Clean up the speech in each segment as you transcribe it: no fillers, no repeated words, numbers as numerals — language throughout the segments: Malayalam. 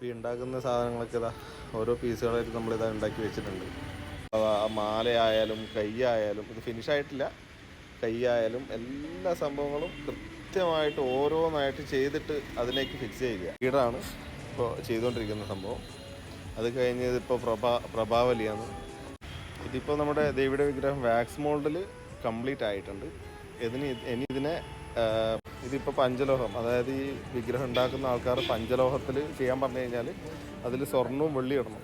ഈ ഉണ്ടാക്കുന്ന സാധനങ്ങളൊക്കെ ഇതാ ഓരോ പീസുകളായിട്ട് നമ്മളിതാ ഉണ്ടാക്കി വെച്ചിട്ടുണ്ട്. മാലയായാലും കൈയായാലും ഇത് ഫിനിഷായിട്ടില്ല. കൈയായാലും എല്ലാ സംഭവങ്ങളും കൃത്യമായിട്ട് ഓരോന്നായിട്ട് ചെയ്തിട്ട് അതിലേക്ക് ഫിക്സ് ചെയ്യുക. ഈടാണ് ഇപ്പോൾ ചെയ്തുകൊണ്ടിരിക്കുന്ന സംഭവം. അത് കഴിഞ്ഞ് ഇതിപ്പോൾ പ്രഭാവലിയാണ്. ഇതിപ്പോൾ നമ്മുടെ ദേവിയുടെ വിഗ്രഹം വാക്സ് മോൾഡിൽ കംപ്ലീറ്റ് ആയിട്ടുണ്ട്. ഇനി ഇതിനെ ഇതിപ്പോൾ പഞ്ചലോഹം, അതായത് ഈ വിഗ്രഹം ഉണ്ടാക്കുന്ന ആൾക്കാർ പഞ്ചലോഹത്തിൽ ചെയ്യാൻ പറഞ്ഞു കഴിഞ്ഞാൽ അതിൽ സ്വർണവും വെള്ളി ഇടണം.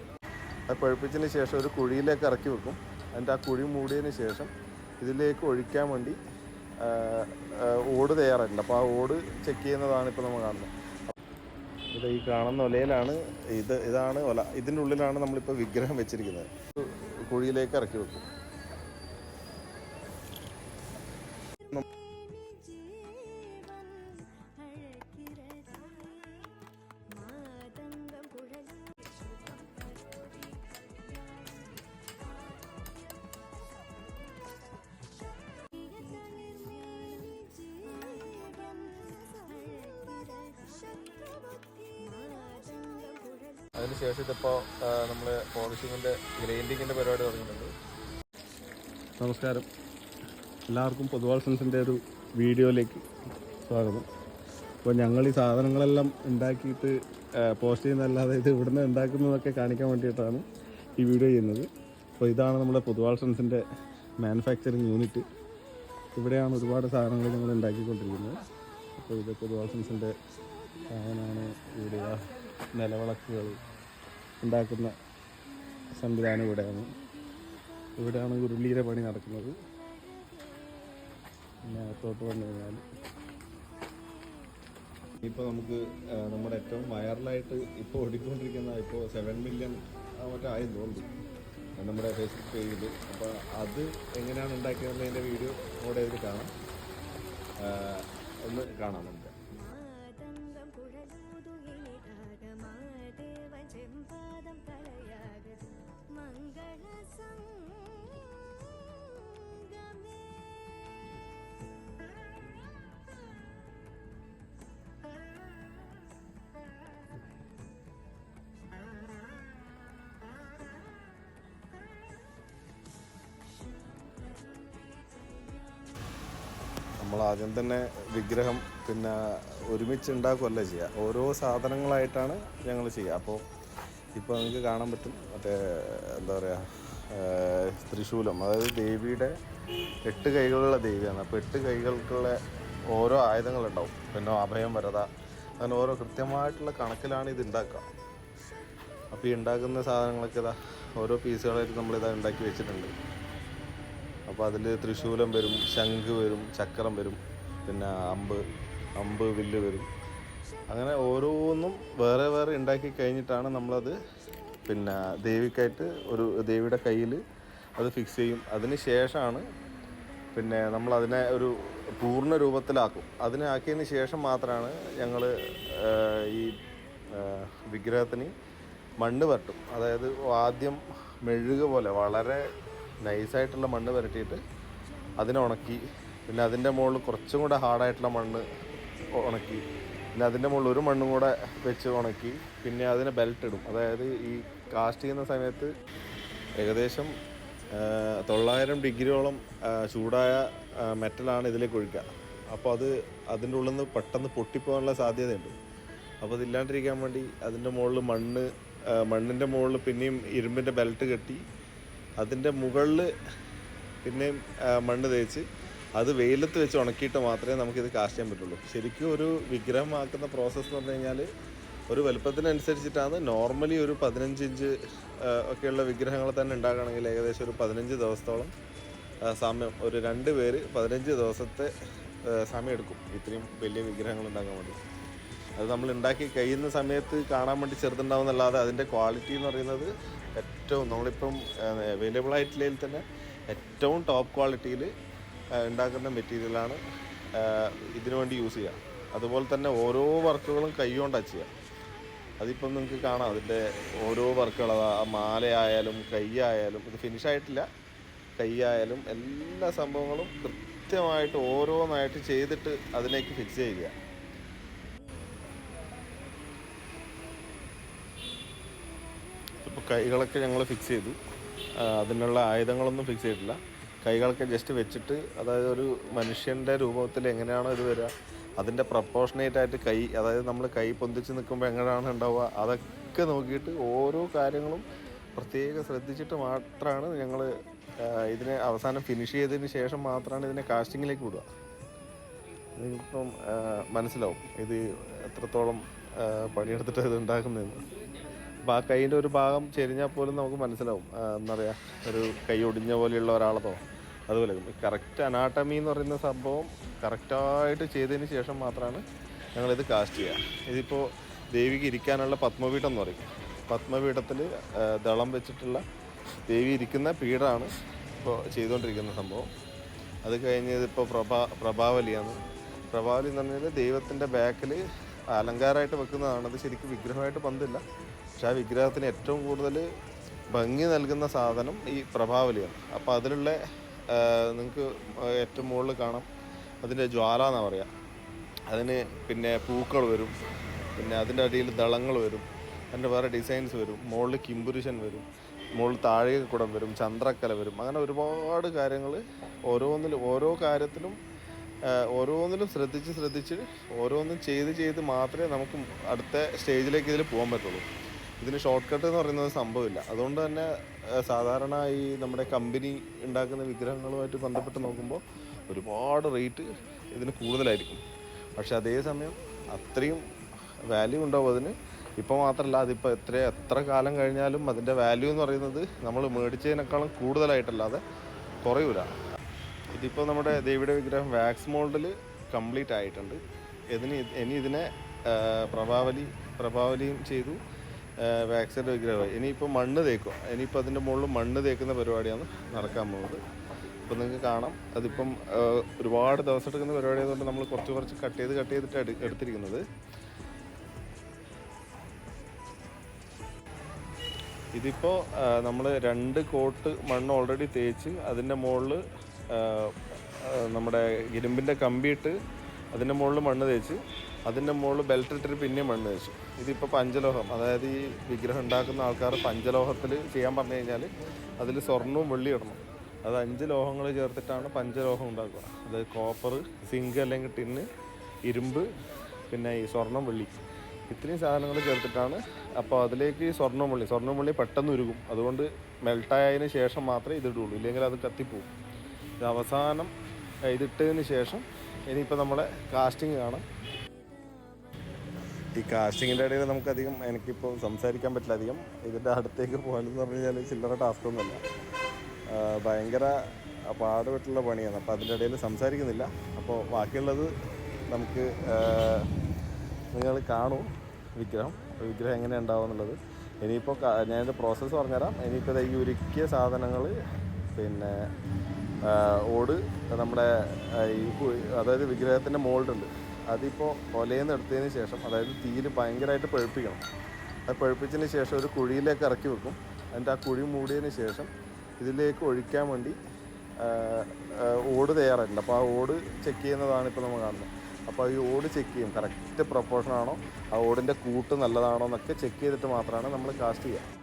അത് പഴുപ്പിച്ചതിന് ശേഷം ഒരു കുഴിയിലേക്ക് ഇറക്കി വെക്കും. അതിൻ്റെ ആ കുഴി മൂടിയതിന് ശേഷം ഇതിലേക്ക് ഒഴിക്കാൻ വേണ്ടി ഓട് തയ്യാറായിട്ടുണ്ട്. അപ്പോൾ ആ ഓട് ചെക്ക് ചെയ്യുന്നതാണ് ഇപ്പോൾ നമ്മൾ കാണുന്നത്. ഇത് ഈ കാണുന്ന ഒലയിലാണ് ഇതാണ് ഒല. ഇതിൻ്റെ ഉള്ളിലാണ് നമ്മളിപ്പോൾ വിഗ്രഹം വെച്ചിരിക്കുന്നത്. കുഴിയിലേക്ക് ഇറക്കി വെക്കും. അതിനുശേഷം ഇതിപ്പോൾ നമ്മൾ പോളിഷിങ്ങിൻ്റെ ഗ്രൈൻഡിങ്ങിൻ്റെ പരിപാടി തുടങ്ങിയിട്ടുണ്ട്. നമസ്കാരം, എല്ലാവർക്കും പൊതുവാൾ സെൻസിൻ്റെ ഒരു വീഡിയോയിലേക്ക് സ്വാഗതം. അപ്പോൾ ഞങ്ങൾ ഈ സാധനങ്ങളെല്ലാം ഉണ്ടാക്കിയിട്ട് പോസ്റ്റ് ചെയ്യുന്നതല്ലാതെ ഇത് ഇവിടുന്ന് ഉണ്ടാക്കുന്നതൊക്കെ കാണിക്കാൻ വേണ്ടിയിട്ടാണ് ഈ വീഡിയോ ചെയ്യുന്നത്. അപ്പോൾ ഇതാണ് നമ്മുടെ പൊതുവാൾ സെൻസിൻ്റെ മാനുഫാക്ചറിങ് യൂണിറ്റ്. ഇവിടെയാണ് ഒരുപാട് സാധനങ്ങൾ ഞങ്ങൾ ഉണ്ടാക്കിക്കൊണ്ടിരിക്കുന്നത്. അപ്പോൾ ഇത് പൊതുവാൾ സെൻസിൻ്റെ സാധനമാണ്. ഇവിടെ നിലവിളക്കുകൾ ഉണ്ടാക്കുന്ന സംവിധാനം ഇവിടെയാണ് ഉരുളിയുടെ പണി നടക്കുന്നത്. പിന്നെ അകത്തോട്ട് വന്നു കഴിഞ്ഞാൽ ഇപ്പോൾ നമുക്ക് നമ്മുടെ ഏറ്റവും വൈറലായിട്ട് ഇപ്പോൾ ഓടിക്കൊണ്ടിരിക്കുന്ന ഇപ്പോൾ 7 മില്യൺ മറ്റോ ആയെന്ന് തോന്നുന്നു നമ്മുടെ ഫേസ്ബുക്ക് പേജിൽ. അപ്പോൾ അത് എങ്ങനെയാണ് ഉണ്ടാക്കിയതിൻ്റെ വീഡിയോ അവിടെ ഇത് കാണാം. ഒന്ന് കാണാം നമുക്ക്. നമ്മൾ ആദ്യം തന്നെ വിഗ്രഹം പിന്നെ ഒരുമിച്ച് ഉണ്ടാക്കുകയല്ല ചെയ്യുക, ഓരോ സാധനങ്ങളായിട്ടാണ് ഞങ്ങൾ ചെയ്യുക. അപ്പോൾ ഇപ്പോൾ നിങ്ങൾക്ക് കാണാൻ പറ്റും മറ്റേ എന്താ പറയുക ത്രിശൂലം, അതായത് ദേവിയുടെ 8 കൈകളുള്ള ദേവിയാണ്. അപ്പോൾ 8 കൈകൾക്കുള്ള ഓരോ ആയുധങ്ങളുണ്ടാവും. പിന്നെ അഭയം, വരദ, അങ്ങനെ ഓരോ കൃത്യമായിട്ടുള്ള കണക്കിലാണ് ഇത് ഉണ്ടാക്കുക. അപ്പോൾ ഈ ഉണ്ടാക്കുന്ന സാധനങ്ങളൊക്കെ ഇതാ ഓരോ പീസുകളായിട്ട് നമ്മളിതാ ഉണ്ടാക്കി വെച്ചിട്ടുണ്ട്. അപ്പോൾ അതിൽ ത്രിശൂലം വരും, ശംഖ് വരും, ചക്രം വരും, പിന്നെ അമ്പ് വില്ല് വരും. അങ്ങനെ ഓരോന്നും വേറെ വേറെ ഉണ്ടാക്കി കഴിഞ്ഞിട്ടാണ് നമ്മളത് പിന്നെ ദേവിക്കായിട്ട് ഒരു ദേവിയുടെ കയ്യിൽ അത് ഫിക്സ് ചെയ്യും. അതിന് ശേഷമാണ് പിന്നെ നമ്മളതിനെ ഒരു പൂർണ്ണ രൂപത്തിലാക്കും. അതിനെ ആക്കിയതിന് ശേഷം മാത്രമാണ് ഞങ്ങൾ ഈ വിഗ്രഹത്തിന് മണ്ണ് പരട്ടും. അതായത് ആദ്യം മെഴുക പോലെ വളരെ നൈസായിട്ടുള്ള മണ്ണ് പുരട്ടിയിട്ട് അതിനെ ഉണക്കി, പിന്നെ അതിൻ്റെ മുകളിൽ കുറച്ചും കൂടെ ഹാർഡായിട്ടുള്ള മണ്ണ് ഉണക്കി, പിന്നെ അതിൻ്റെ മുകളിൽ ഒരു മണ്ണും കൂടെ വെച്ച് ഉണക്കി, പിന്നെ അതിനെ ബെൽറ്റ് ഇടും. അതായത് ഈ കാസ്റ്റ് ചെയ്യുന്ന സമയത്ത് ഏകദേശം 900 ഡിഗ്രിയോളം ചൂടായ മെറ്റലാണ് ഇതിലേക്ക് ഒഴിക്കുക. അപ്പോൾ അതിൻ്റെ ഉള്ളിൽ നിന്ന് പെട്ടെന്ന് പൊട്ടിപ്പോകാനുള്ള സാധ്യതയുണ്ട്. അപ്പോൾ അതില്ലാണ്ടിരിക്കാൻ വേണ്ടി അതിൻ്റെ മുകളിൽ മണ്ണിൻ്റെ മുകളിൽ പിന്നെയും ഇരുമ്പിൻ്റെ ബെൽറ്റ് കെട്ടി അതിൻ്റെ മുകളിൽ പിന്നെയും മണ്ണ് തേച്ച് അത് വെയിലത്ത് വെച്ച് ഉണക്കിയിട്ട് മാത്രമേ നമുക്കിത് കാസ്റ്റ് ചെയ്യാൻ പറ്റുള്ളൂ. ശരിക്കും ഒരു വിഗ്രഹമാക്കുന്ന പ്രോസസ്സ് എന്ന് പറഞ്ഞു കഴിഞ്ഞാൽ ഒരു വലുപ്പത്തിനനുസരിച്ചിട്ടാണ്. നോർമലി ഒരു 15 ഇഞ്ച് ഒക്കെയുള്ള വിഗ്രഹങ്ങൾ തന്നെ ഉണ്ടാക്കുകയാണെങ്കിൽ ഏകദേശം ഒരു 15 ദിവസത്തോളം സമയം, ഒരു 2 പേര് 15 ദിവസത്തെ സമയം എടുക്കും ഇത്രയും വലിയ വിഗ്രഹങ്ങൾ ഉണ്ടാക്കാൻ വേണ്ടി. അത് നമ്മൾ ഉണ്ടാക്കി കഴിയുന്ന സമയത്ത് കാണാൻ വേണ്ടി ചെറുതുണ്ടാവുന്നല്ലാതെ അതിൻ്റെ ക്വാളിറ്റി എന്ന് പറയുന്നത് ഏറ്റവും നമ്മളിപ്പം അവൈലബിൾ ആയിട്ടുള്ളതിൽ തന്നെ ഏറ്റവും ടോപ്പ് ക്വാളിറ്റിയിൽ ഉണ്ടാക്കുന്ന മെറ്റീരിയലാണ് ഇതിനു വേണ്ടി യൂസ് ചെയ്യുക. അതുപോലെ തന്നെ ഓരോ വർക്കുകളും കൈകൊണ്ടാണ് ചെയ്യുക. അതിപ്പം നിങ്ങൾക്ക് കാണാം അതിൻ്റെ ഓരോ വർക്കുകൾ, ആ മാലയായാലും കൈയായാലും ഇത് ഫിനിഷായിട്ടില്ല. കൈയായാലും എല്ലാ സംഭവങ്ങളും കൃത്യമായിട്ട് ഓരോന്നായിട്ട് ചെയ്തിട്ട് അതിലേക്ക് ഫിക്സ് ചെയ്യുക. ഇപ്പോൾ കൈകളൊക്കെ ഞങ്ങൾ ഫിക്സ് ചെയ്തു. അതിനുള്ള ആയുധങ്ങളൊന്നും ഫിക്സ് ചെയ്തിട്ടില്ല. കൈകളൊക്കെ ജസ്റ്റ് വെച്ചിട്ട്, അതായത് ഒരു മനുഷ്യൻ്റെ രൂപത്തിൽ എങ്ങനെയാണോ ഇത് വരിക അതിൻ്റെ പ്രപ്പോർഷനേറ്റ് ആയിട്ട് കൈ, അതായത് നമ്മൾ കൈ പൊന്തിച്ച് നിൽക്കുമ്പോൾ എങ്ങനെയാണ് ഉണ്ടാവുക അതൊക്കെ നോക്കിയിട്ട് ഓരോ കാര്യങ്ങളും പ്രത്യേകം ശ്രദ്ധിച്ചിട്ട് മാത്രമാണ് ഞങ്ങൾ ഇതിനെ അവസാനം ഫിനിഷ് ചെയ്തതിന് ശേഷം മാത്രമാണ് ഇതിനെ കാസ്റ്റിങ്ങിലേക്ക് വിടുക. നിങ്ങൾക്കിപ്പം മനസ്സിലാവും ഇത് എത്രത്തോളം പണിയെടുത്തിട്ട് ഇത് ഉണ്ടാക്കുന്നതെന്ന്. അപ്പോൾ ആ കൈയിൻ്റെ ഒരു ഭാഗം ചെരിഞ്ഞാൽ പോലും നമുക്ക് മനസ്സിലാവും. എന്താ പറയുക, ഒരു കൈ ഒടിഞ്ഞ പോലെയുള്ള ഒരാളതോ അതുപോലെ കറക്റ്റ് അനാട്ടമി എന്ന് പറയുന്ന സംഭവം കറക്റ്റായിട്ട് ചെയ്തതിന് ശേഷം മാത്രമാണ് ഞങ്ങളിത് കാസ്റ്റ് ചെയ്യുക. ഇതിപ്പോൾ ദേവിക്ക് ഇരിക്കാനുള്ള പത്മപീഠം എന്ന് പറയും. പത്മപീഠത്തിൽ ദളം വെച്ചിട്ടുള്ള ദേവി ഇരിക്കുന്ന പീഠമാണ് ഇപ്പോൾ ചെയ്തുകൊണ്ടിരിക്കുന്ന സംഭവം. അത് കഴിഞ്ഞ് ഇതിപ്പോൾ പ്രഭാവലിയാണ്. പ്രഭാവലി എന്ന് പറഞ്ഞാൽ ദൈവത്തിൻ്റെ ബാക്കിൽ അലങ്കാരമായിട്ട് വെക്കുന്നതാണ്. അത് ശരിക്കും വിഗ്രഹമായിട്ട് പന്തില്ല, പക്ഷെ ആ വിഗ്രഹത്തിന് ഏറ്റവും കൂടുതൽ ഭംഗി നൽകുന്ന സാധനം ഈ പ്രഭാവലിയാണ്. അപ്പോൾ അതിലുള്ള നിങ്ങൾക്ക് ഏറ്റവും മുകളിൽ കാണാം, അതിൻ്റെ ജ്വാല എന്നാണ് പറയുക. അതിന് പിന്നെ പൂക്കൾ വരും, പിന്നെ അതിൻ്റെ അടിയിൽ ദളങ്ങൾ വരും, അതിൻ്റെ വേറെ ഡിസൈൻസ് വരും, മുകളിൽ കിംപുരുഷൻ വരും, മുകളിൽ താഴെ കുടം വരും, ചന്ദ്രക്കല വരും. അങ്ങനെ ഒരുപാട് കാര്യങ്ങൾ ഓരോ കാര്യത്തിലും ഓരോന്നിലും ശ്രദ്ധിച്ച് ഓരോന്നും ചെയ്ത് മാത്രമേ നമുക്ക് അടുത്ത സ്റ്റേജിലേക്ക് ഇതിൽ പോകാൻ പറ്റുള്ളൂ. ഇതിന് ഷോർട്ട് കട്ട് എന്ന് പറയുന്നത് സംഭവമില്ല. അതുകൊണ്ട് തന്നെ സാധാരണ ഈ നമ്മുടെ കമ്പനി ഉണ്ടാക്കുന്ന വിഗ്രഹങ്ങളുമായിട്ട് ബന്ധപ്പെട്ട് നോക്കുമ്പോൾ ഒരുപാട് റേറ്റ് ഇതിന് കൂടുതലായിരിക്കും. പക്ഷെ അതേസമയം അത്രയും വാല്യൂ ഉണ്ടാവും അതിന്. ഇപ്പോൾ മാത്രമല്ല, അതിപ്പോൾ എത്ര കാലം കഴിഞ്ഞാലും അതിൻ്റെ വാല്യൂ എന്ന് പറയുന്നത് നമ്മൾ മേടിച്ചതിനേക്കാളും കൂടുതലായിട്ടല്ലാതെ കുറയൂല. ഇതിപ്പോൾ നമ്മുടെ ദേവിയുടെ വിഗ്രഹം വാക്സ് മോൾഡിൽ കംപ്ലീറ്റ് ആയിട്ടുണ്ട്. ഇനി ഇതിനെ പ്രഭാവലിയും ചെയ്തു, വാക്സിൻ്റെ വിഗ്രഹമായി. ഇനിയിപ്പോൾ മണ്ണ് തേക്കുക. ഇനിയിപ്പോൾ അതിൻ്റെ മുകളിൽ മണ്ണ് തേക്കുന്ന പരിപാടിയാണ് നടക്കാൻ പോകുന്നത്. ഇപ്പോൾ നിങ്ങൾക്ക് കാണാം, അതിപ്പം ഒരുപാട് ദിവസം എടുക്കുന്ന പരിപാടി ആയതുകൊണ്ട് നമ്മൾ കുറച്ച് കട്ട് ചെയ്തിട്ട് എടുത്തിരിക്കുന്നത്. ഇതിപ്പോൾ നമ്മൾ 2 കോട്ട് മണ്ണ് ഓൾറെഡി തേച്ച് അതിൻ്റെ മുകളിൽ നമ്മുടെ ഇരുമ്പിൻ്റെ കമ്പിയിട്ട് അതിൻ്റെ മുകളിൽ മണ്ണ് തേച്ച് അതിൻ്റെ മുകളിൽ ബെൽറ്റ് ഇട്ടിട്ട് പിന്നെയും മണ്ണ് തേച്ചു. ഇതിപ്പോൾ പഞ്ചലോഹം, അതായത് ഈ വിഗ്രഹം ഉണ്ടാക്കുന്ന ആൾക്കാർ പഞ്ചലോഹത്തിൽ ചെയ്യാൻ പറഞ്ഞു കഴിഞ്ഞാൽ അതിൽ സ്വർണവും വെള്ളി ഇടണം. അത് 5 ലോഹങ്ങൾ ചേർത്തിട്ടാണ് പഞ്ചലോഹം ഉണ്ടാക്കുക. അതായത് കോപ്പർ, സിങ്ക് അല്ലെങ്കിൽ ടിന്ന്, ഇരുമ്പ്, പിന്നെ ഈ സ്വർണം, വെള്ളി, ഇത്രയും സാധനങ്ങൾ ചേർത്തിട്ടാണ്. അപ്പോൾ അതിലേക്ക് ഈ സ്വർണം വെള്ളി പെട്ടെന്ന് ഉരുകും. അതുകൊണ്ട് മെൽട്ടായതിന് ശേഷം മാത്രമേ ഇതിടുള്ളൂ, ഇല്ലെങ്കിൽ അത് കത്തിപ്പോവും. ഇത് അവസാനം ഇതിട്ടതിന് ശേഷം ഇനിയിപ്പോൾ നമ്മളെ കാസ്റ്റിംഗ് കാണാം. ഈ കാസ്റ്റിങ്ങിൻ്റെ ഇടയിൽ നമുക്കധികം എനിക്കിപ്പോൾ സംസാരിക്കാൻ പറ്റില്ല അധികം. ഇതിൻ്റെ അടുത്തേക്ക് പോകാനെന്ന് പറഞ്ഞു കഴിഞ്ഞാൽ ചില്ലറ ടാസ്ക്കൊന്നുമല്ല, ഭയങ്കര പാടുപെട്ടുള്ള പണിയാണ്. അപ്പോൾ അതിൻ്റെ ഇടയിൽ സംസാരിക്കുന്നില്ല. അപ്പോൾ ബാക്കിയുള്ളത് നമുക്ക് നിങ്ങൾ കാണൂ വിഗ്രഹം എങ്ങനെ ഉണ്ടാവും എന്നുള്ളത്. ഇനിയിപ്പോൾ ഞാനിത് പ്രോസസ്സ് പറഞ്ഞുതരാം. ഇനിയിപ്പോൾ ഈ ഉരുക്കിയ സാധനങ്ങൾ, പിന്നെ ഓട്, നമ്മുടെ ഈ അതായത് വിഗ്രഹത്തിൻ്റെ മോൾഡുണ്ട്, അതിപ്പോൾ ഒലയിൽ എടുത്തതിന് ശേഷം, അതായത് തീയിൽ ഭയങ്കരമായിട്ട് പഴുപ്പിക്കണം. അത് പഴുപ്പിച്ചതിന് ശേഷം ഒരു കുഴിയിലേക്ക് ഇറക്കി വെക്കും. എന്നിട്ട് ആ കുഴി മൂടിയതിന് ശേഷം ഇതിലേക്ക് ഒഴിക്കാൻ വേണ്ടി ഓട് തയ്യാറായിട്ടുണ്ട്. അപ്പോൾ ആ ഓട് ചെക്ക് ചെയ്യുന്നതാണ് ഇപ്പോൾ നമ്മൾ കാണുന്നത്. അപ്പോൾ ഈ ഓട് ചെക്ക് ചെയ്യും, കറക്റ്റ് പ്രൊപ്പോർഷനാണോ, ആ ഓടിൻ്റെ കൂട്ട് നല്ലതാണോ എന്നൊക്കെ ചെക്ക് ചെയ്തിട്ട് മാത്രമാണ് നമ്മൾ കാസ്റ്റ് ചെയ്യുക.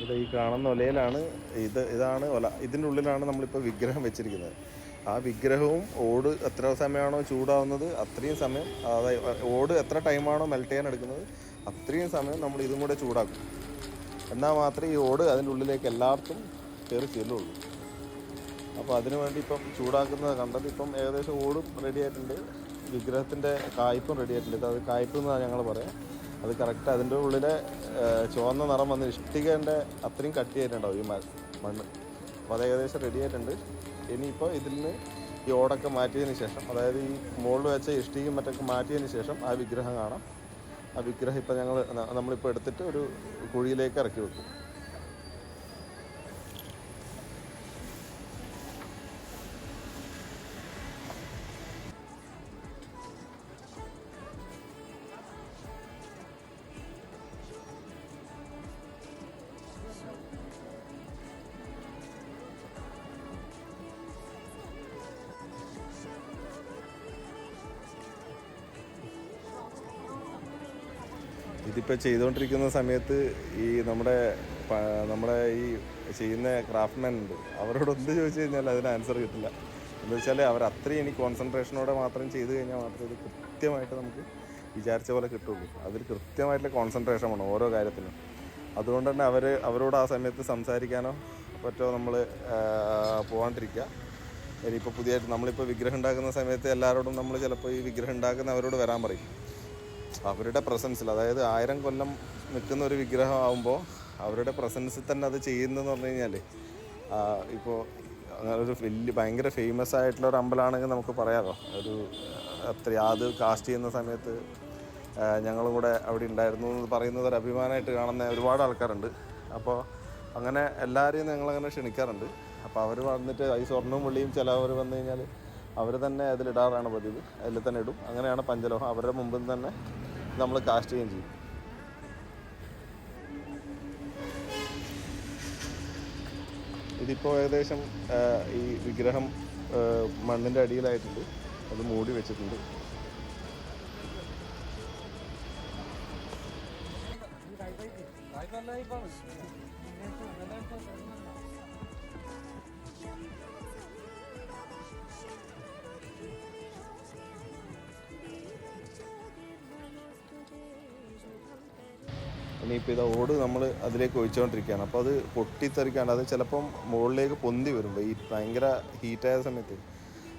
ഇത് ഈ കാണുന്ന ഒലയിലാണ്, ഇതാണ് ഒല. ഇതിൻ്റെ ഉള്ളിലാണ് നമ്മളിപ്പോൾ വിഗ്രഹം വെച്ചിരിക്കുന്നത്. ആ വിഗ്രഹവും ഓട് എത്ര സമയമാണോ ചൂടാവുന്നത് അത്രയും സമയം, അതായത് ഓട് എത്ര ടൈമാണോ മെൽറ്റ് ചെയ്യാൻ എടുക്കുന്നത് അത്രയും സമയം നമ്മൾ ഇതും കൂടെ ചൂടാക്കും. എന്നാൽ മാത്രമേ ഈ ഓട് അതിൻ്റെ ഉള്ളിലേക്ക് എല്ലാവർക്കും കയറി ചെല്ലുള്ളൂ. അപ്പോൾ അതിനു വേണ്ടി ഇപ്പം ചൂടാക്കുന്നത് കണ്ടത്. ഇപ്പം ഏകദേശം ഓടും റെഡി ആയിട്ടുണ്ട്, വിഗ്രഹത്തിൻ്റെ കായ്പും റെഡി ആയിട്ടുണ്ട്. അത് കായ്പ് എന്നാണ് ഞങ്ങൾ പറയാം. അത് കറക്റ്റ് അതിൻ്റെ ഉള്ളിലെ ചുവന്ന നിറം വന്ന് ഇഷ്ടികേൻ്റെ അത്രയും കട്ടിയായിട്ടുണ്ടാവും ഈ മണ്ണ്. അപ്പോൾ അത് ഏകദേശം റെഡി ആയിട്ടുണ്ട്. ഇനിയിപ്പോൾ ഇതിൽ നിന്ന് ഈ ഓടൊക്കെ മാറ്റിയതിന് ശേഷം, അതായത് ഈ മുകളിൽ വെച്ച ഇഷ്ടികയും മറ്റൊക്കെ മാറ്റിയതിന് ശേഷം ആ വിഗ്രഹം കാണാം. ആ വിഗ്രഹം ഇപ്പം നമ്മളിപ്പോൾ എടുത്തിട്ട് ഒരു കുഴിയിലേക്ക് ഇറക്കി വെക്കും. ഇതിപ്പോൾ ചെയ്തുകൊണ്ടിരിക്കുന്ന സമയത്ത് ഈ നമ്മുടെ ഈ ചെയ്യുന്ന ക്രാഫ്റ്റ്മാൻ ഉണ്ട്, അവരോട് എന്ത് ചോദിച്ചു കഴിഞ്ഞാൽ അതിന് ആൻസർ കിട്ടില്ല. എന്ന് വെച്ചാൽ അവർ അത്രയും ഇനി കോൺസെൻട്രേഷനോടെ മാത്രം ചെയ്ത് കഴിഞ്ഞാൽ മാത്രമേ ഇത് കൃത്യമായിട്ട് നമുക്ക് വിചാരിച്ച പോലെ കിട്ടുള്ളൂ. അതിൽ കൃത്യമായിട്ടുള്ള കോൺസെൻട്രേഷൻ വേണം ഓരോ കാര്യത്തിനും. അതുകൊണ്ട് തന്നെ അവരോട് ആ സമയത്ത് സംസാരിക്കാനോ പറ്റുമോ നമ്മൾ പോകാണ്ടിരിക്കുക. ഇനിയിപ്പോൾ പുതിയതായിട്ട് നമ്മളിപ്പോൾ വിഗ്രഹം ഉണ്ടാക്കുന്ന സമയത്ത് എല്ലാവരോടും നമ്മൾ ചിലപ്പോൾ ഈ വിഗ്രഹം ഉണ്ടാക്കുന്നവരോട് വരാൻ പറയും. അവരുടെ പ്രസൻസിൽ, അതായത് 1000 കൊല്ലം നിൽക്കുന്ന ഒരു വിഗ്രഹം ആകുമ്പോൾ അവരുടെ പ്രസൻസിൽ തന്നെ അത് ചെയ്യുന്നതെന്ന് പറഞ്ഞു കഴിഞ്ഞാൽ, ഇപ്പോൾ അങ്ങനെ ഒരു ഭയങ്കര ഫേമസ് ആയിട്ടുള്ള ഒരു അമ്പലമാണെങ്കിൽ നമുക്ക് പറയാമല്ലോ. അത് കാസ്റ്റ് ചെയ്യുന്ന സമയത്ത് ഞങ്ങളും കൂടെ അവിടെ ഉണ്ടായിരുന്നു എന്ന് പറയുന്നത് ഒരു അഭിമാനമായിട്ട് കാണുന്ന ഒരുപാട് ആൾക്കാരുണ്ട്. അപ്പോൾ അങ്ങനെ എല്ലാവരെയും ഞങ്ങളങ്ങനെ ക്ഷണിക്കാറുണ്ട്. അപ്പോൾ അവർ വന്നിട്ട് ഈ സ്വർണ്ണവും വെള്ളിയും ചിലവർ വന്നു കഴിഞ്ഞാൽ അവർ തന്നെ അതിലിടാറാണ് പതിവ്. അതിൽ തന്നെ ഇടും. അങ്ങനെയാണ് പഞ്ചലോഹം അവരുടെ മുമ്പിൽ തന്നെ നമ്മൾ കാസ്റ്റ് ചെയ്യുകയും ചെയ്യും. ഇതിപ്പോൾ ഏകദേശം ഈ വിഗ്രഹം മണ്ണിൻ്റെ അടിയിലായിട്ടുണ്ട്. അത് മൂടി വെച്ചിട്ടുണ്ട്. ഇനിയിപ്പോൾ ഇത് ഓട് നമ്മൾ അതിലേക്ക് ഒഴിച്ചുകൊണ്ടിരിക്കുകയാണ്. അപ്പോൾ അത് പൊട്ടിത്തെറിക്കാണ്ട് അത് ചിലപ്പം മുകളിലേക്ക് പൊന്തി വരും ഭയങ്കര ഹീറ്റായ സമയത്ത്.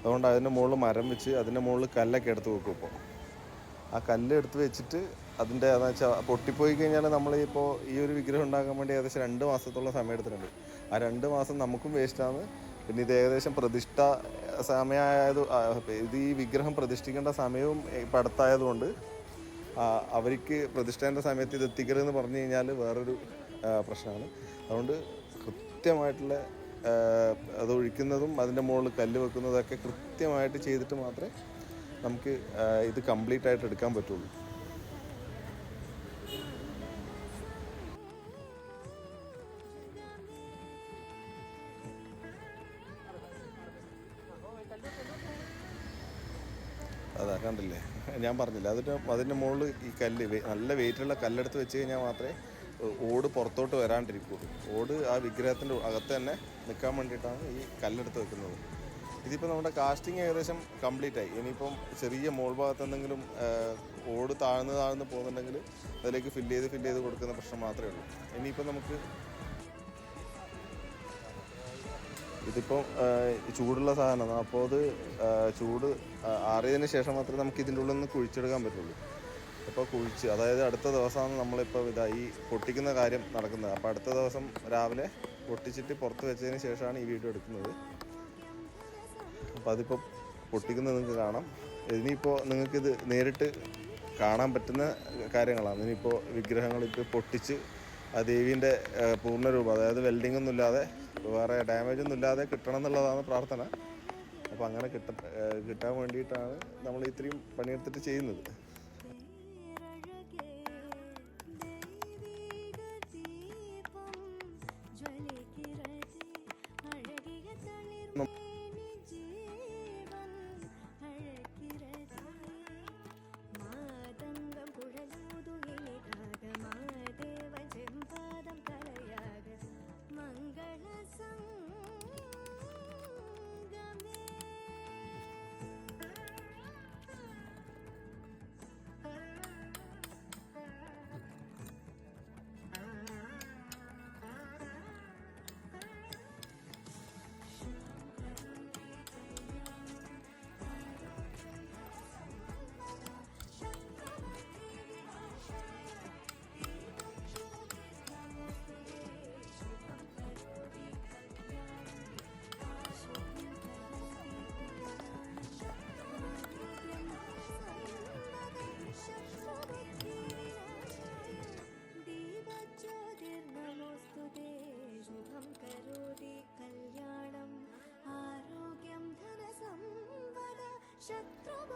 അതുകൊണ്ട് അതിൻ്റെ മുകളിൽ മരം വെച്ച് അതിൻ്റെ മുകളിൽ കല്ലൊക്കെ എടുത്ത് വെക്കും. ഇപ്പോൾ ആ കല്ല് എടുത്ത് വെച്ചിട്ട് അതിൻ്റെ അതെന്ന് വെച്ചാൽ പൊട്ടിപ്പോയി കഴിഞ്ഞാൽ നമ്മളിപ്പോൾ ഈ ഒരു വിഗ്രഹം ഉണ്ടാക്കാൻ വേണ്ടി ഏകദേശം 2 മാസത്തോളം സമയം എടുത്തിട്ടുണ്ട്. ആ 2 മാസം നമുക്കും വേസ്റ്റാണ്. പിന്നെ ഇത് ഏകദേശം പ്രതിഷ്ഠ ഇത് ഈ വിഗ്രഹം പ്രതിഷ്ഠിക്കേണ്ട സമയവും ഇപ്പം അടുത്തായതുകൊണ്ട് അവർക്ക് പ്രതിഷ്ഠേൻ്റെ സമയത്ത് ഇത് എത്തിക്കരുതെന്ന് പറഞ്ഞു കഴിഞ്ഞാൽ വേറൊരു പ്രശ്നമാണ്. അതുകൊണ്ട് കൃത്യമായിട്ടുള്ള അത് ഒഴിക്കുന്നതും അതിൻ്റെ മുകളിൽ കല്ല് വെക്കുന്നതൊക്കെ കൃത്യമായിട്ട് ചെയ്തിട്ട് മാത്രമേ നമുക്ക് ഇത് കംപ്ലീറ്റ് ആയിട്ട് എടുക്കാൻ പറ്റുള്ളൂ. അതാ കണ്ടില്ലേ, ഞാൻ പറഞ്ഞില്ല, അതിൻ്റെ മുകളിൽ ഈ കല്ല് നല്ല വെയിറ്റുള്ള കല്ലെടുത്ത് വെച്ച് കഴിഞ്ഞാൽ മാത്രമേ ഓട് പുറത്തോട്ട് വരാണ്ടിരിക്കുകയുള്ളൂ. ഓട് ആ വിഗ്രഹത്തിൻ്റെ അകത്ത് തന്നെ നിൽക്കാൻ വേണ്ടിയിട്ടാണ് ഈ കല്ലെടുത്ത് വെക്കുന്നത്. ഇതിപ്പോൾ നമ്മുടെ കാസ്റ്റിംഗ് ഏകദേശം കംപ്ലീറ്റ് ആയി. ഇനിയിപ്പം ചെറിയ മോൾ ഭാഗത്ത് എന്തെങ്കിലും ഓട് താഴ്ന്ന് പോകുന്നുണ്ടെങ്കിൽ അതിലേക്ക് ഫില്ല് ചെയ്ത് കൊടുക്കുന്ന പ്രശ്നം മാത്രമേ ഉള്ളൂ. ഇനിയിപ്പം നമുക്ക് ഇതിപ്പം ചൂടുള്ള സാധനമാണ്. അപ്പോൾ അത് ചൂട് ആറിയതിന് ശേഷം മാത്രമേ നമുക്ക് ഇതിൻ്റെ ഉള്ളിൽ നിന്ന് കുഴിച്ചെടുക്കാൻ പറ്റുള്ളൂ. അപ്പോൾ അതായത് അടുത്ത ദിവസമാണ് നമ്മളിപ്പോൾ ഈ പൊട്ടിക്കുന്ന കാര്യം നടക്കുന്നത്. അപ്പോൾ അടുത്ത ദിവസം രാവിലെ പൊട്ടിച്ചിട്ട് പുറത്ത് വെച്ചതിന് ശേഷമാണ് ഈ വീഡിയോ എടുക്കുന്നത്. അപ്പോൾ അതിപ്പോൾ പൊട്ടിക്കുന്നത് നിങ്ങൾക്ക് കാണാം. ഇനിയിപ്പോൾ നിങ്ങൾക്കിത് നേരിട്ട് കാണാൻ പറ്റുന്ന കാര്യങ്ങളാണ്. ഇനിയിപ്പോൾ വിഗ്രഹങ്ങളിപ്പോൾ പൊട്ടിച്ച് ആ ദേവീൻ്റെ പൂർണ്ണരൂപം, അതായത് വെൽഡിംഗ് ഒന്നും ഇല്ലാതെ വേറെ ഡാമേജ് ഒന്നും ഇല്ലാതെ കിട്ടണം എന്നുള്ളതാണ് പ്രാർത്ഥന. അപ്പോൾ അങ്ങനെ കിട്ടാൻ വേണ്ടിയിട്ടാണ് നമ്മൾ ഇത്രയും പണിയെടുത്തിട്ട് ചെയ്യുന്നത്.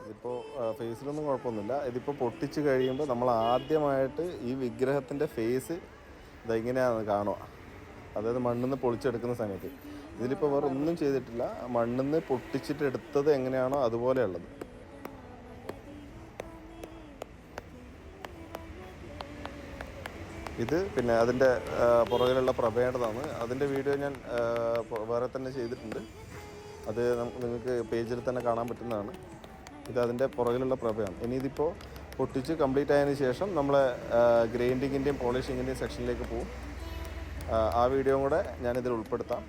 ഇതിപ്പോൾ ഫേസിലൊന്നും കുഴപ്പമൊന്നുമില്ല. ഇതിപ്പോൾ പൊട്ടിച്ച് കഴിയുമ്പോൾ നമ്മൾ ആദ്യമായിട്ട് ഈ വിഗ്രഹത്തിൻ്റെ ഫേസ് ഇതെങ്ങനെയാണെന്ന് കാണുക. അതായത് മണ്ണിൽ നിന്ന് പൊളിച്ചെടുക്കുന്ന സമയത്ത് ഇതിലിപ്പോൾ വേറെ ഒന്നും ചെയ്തിട്ടില്ല. മണ്ണിൽ നിന്ന് പൊട്ടിച്ചിട്ട് എടുത്തത് എങ്ങനെയാണോ അതുപോലെയുള്ളത്. ഇത് പിന്നെ അതിൻ്റെ പുറകിലുള്ള പ്രഭേണ്ടതാണ്. അതിൻ്റെ വീഡിയോ ഞാൻ വേറെ തന്നെ ചെയ്തിട്ടുണ്ട്. അത് നിങ്ങൾക്ക് പേജിൽ തന്നെ കാണാൻ പറ്റുന്നതാണ്. ഇത് അതിൻ്റെ പുറകിലുള്ള പ്രഭയാണ്. ഇനി ഇതിപ്പോൾ പൊട്ടിച്ച് കംപ്ലീറ്റ് ആയതിനു ശേഷം നമ്മളെ ഗ്രൈൻഡിങ്ങിൻ്റെയും പോളിഷിങ്ങിൻ്റെയും സെക്ഷനിലേക്ക് പോകും. ആ വീഡിയോയും കൂടെ ഞാനിതിൽ ഉൾപ്പെടുത്താം.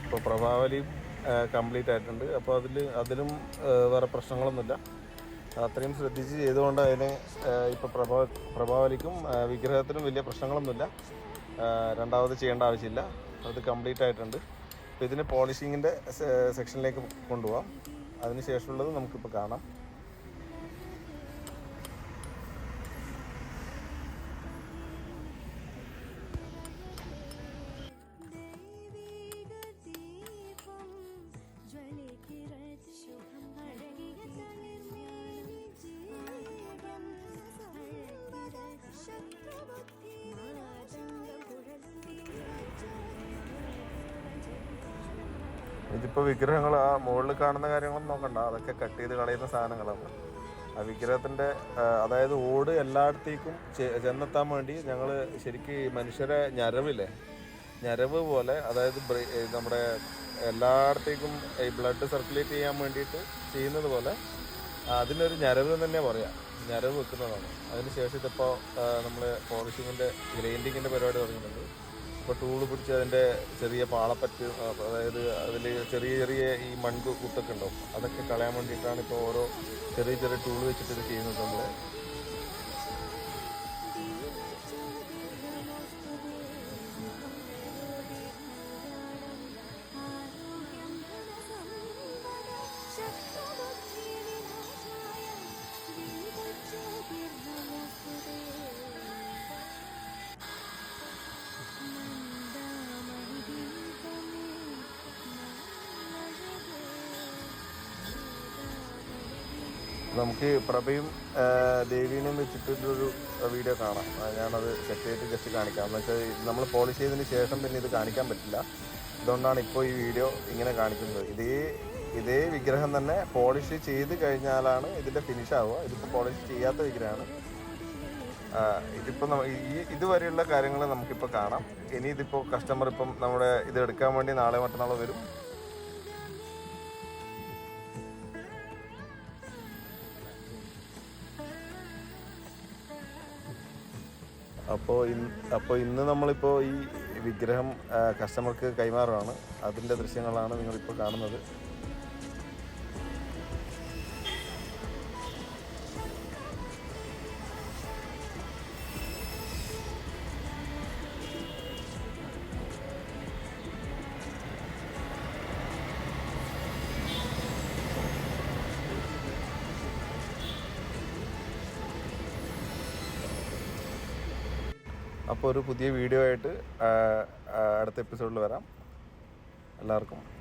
ഇപ്പോൾ പ്രഭാവലിയും കംപ്ലീറ്റ് ആയിട്ടുണ്ട്. അപ്പോൾ അതിലും വേറെ പ്രശ്നങ്ങളൊന്നുമില്ല. അത്രയും ശ്രദ്ധിച്ച് ചെയ്തുകൊണ്ട് അതിന് ഇപ്പോൾ പ്രഭാവലിക്കും വിഗ്രഹത്തിനും വലിയ പ്രശ്നങ്ങളൊന്നുമില്ല. രണ്ടാമത് ചെയ്യേണ്ട ആവശ്യമില്ല. അത് കംപ്ലീറ്റ് ആയിട്ടുണ്ട്. അപ്പോൾ ഇതിന് പോളിഷിങ്ങിൻ്റെ സെക്ഷനിലേക്ക് കൊണ്ടുപോകാം. അതിന് ശേഷമുള്ളത് നമുക്കിപ്പോൾ കാണാം. ഇതിപ്പോൾ വിഗ്രഹങ്ങൾ ആ മുകളിൽ കാണുന്ന കാര്യങ്ങളൊന്നും നോക്കണ്ട. അതൊക്കെ കട്ട് ചെയ്ത് കളയുന്ന സാധനങ്ങളാണ്. ആ വിഗ്രഹത്തിൻ്റെ അതായത് ഓട് എല്ലായിടത്തേക്കും ചെന്നെത്താൻ വേണ്ടി ഞങ്ങൾ ശരിക്കും മനുഷ്യരെ ഞരവ് പോലെ, അതായത് നമ്മുടെ എല്ലായിടത്തേക്കും ഈ ബ്ലഡ് സർക്കുലേറ്റ് ചെയ്യാൻ വേണ്ടിയിട്ട് ചെയ്യുന്നത് പോലെ അതിനൊരു ഞരവ് തന്നെ പറയാം. ഞരവ് വെക്കുന്നതാണ്. അതിന് ശേഷം ഇതിപ്പോൾ നമ്മൾ പോളിഷിങ്ങിൻ്റെ ഗ്രൈൻഡിങ്ങിൻ്റെ പരിപാടി തുടങ്ങുന്നുണ്ട്. ഇപ്പോൾ ടൂള് പിടിച്ച് അതിൻ്റെ ചെറിയ പാളപ്പറ്റ്, അതായത് അതിൽ ചെറിയ ഈ കുത്തൊക്കെ ഉണ്ടാവും, അതൊക്കെ കളയാൻ വേണ്ടിയിട്ടാണ് ഇപ്പോൾ ഓരോ ചെറിയ ടൂള് വെച്ചിട്ട് ഇത് ചെയ്യുന്നത് നമ്മൾ. നമുക്ക് പ്രഭയും ദേവീനെയും വെച്ചിട്ടൊരു വീഡിയോ കാണാം. ഞാനത് സെറ്റ് ചെയ്തിട്ട് ജസ്റ്റ് കാണിക്കാം. എന്ന് വെച്ചാൽ നമ്മൾ പോളിഷ് ചെയ്തതിന് ശേഷം പിന്നെ ഇത് കാണിക്കാൻ പറ്റില്ല. അതുകൊണ്ടാണ് ഇപ്പോൾ ഈ വീഡിയോ ഇങ്ങനെ കാണിക്കുന്നത്. ഇതേ വിഗ്രഹം തന്നെ പോളിഷ് ചെയ്ത് കഴിഞ്ഞാലാണ് ഇതിൻ്റെ ഫിനിഷ് ആവുക. ഇതിപ്പോൾ പോളിഷ് ചെയ്യാത്ത വിഗ്രഹമാണ്. ഇതിപ്പോൾ ഇതുവരെയുള്ള കാര്യങ്ങൾ നമുക്കിപ്പോൾ കാണാം. ഇനി ഇതിപ്പോൾ കസ്റ്റമർ ഇപ്പം നമ്മുടെ ഇത് എടുക്കാൻ വേണ്ടി നാളെ മറ്റന്നാളോ വരും. അപ്പോൾ ഇന്ന് നമ്മളിപ്പോൾ ഈ വിഗ്രഹം കസ്റ്റമർക്ക് കൈമാറുകയാണ്. അതിൻ്റെ ദൃശ്യങ്ങളാണ് നിങ്ങളിപ്പോൾ കാണുന്നത്. അപ്പോൾ ഒരു പുതിയ വീഡിയോ ആയിട്ട് അടുത്ത എപ്പിസോഡിൽ വരാം. എല്ലാവർക്കും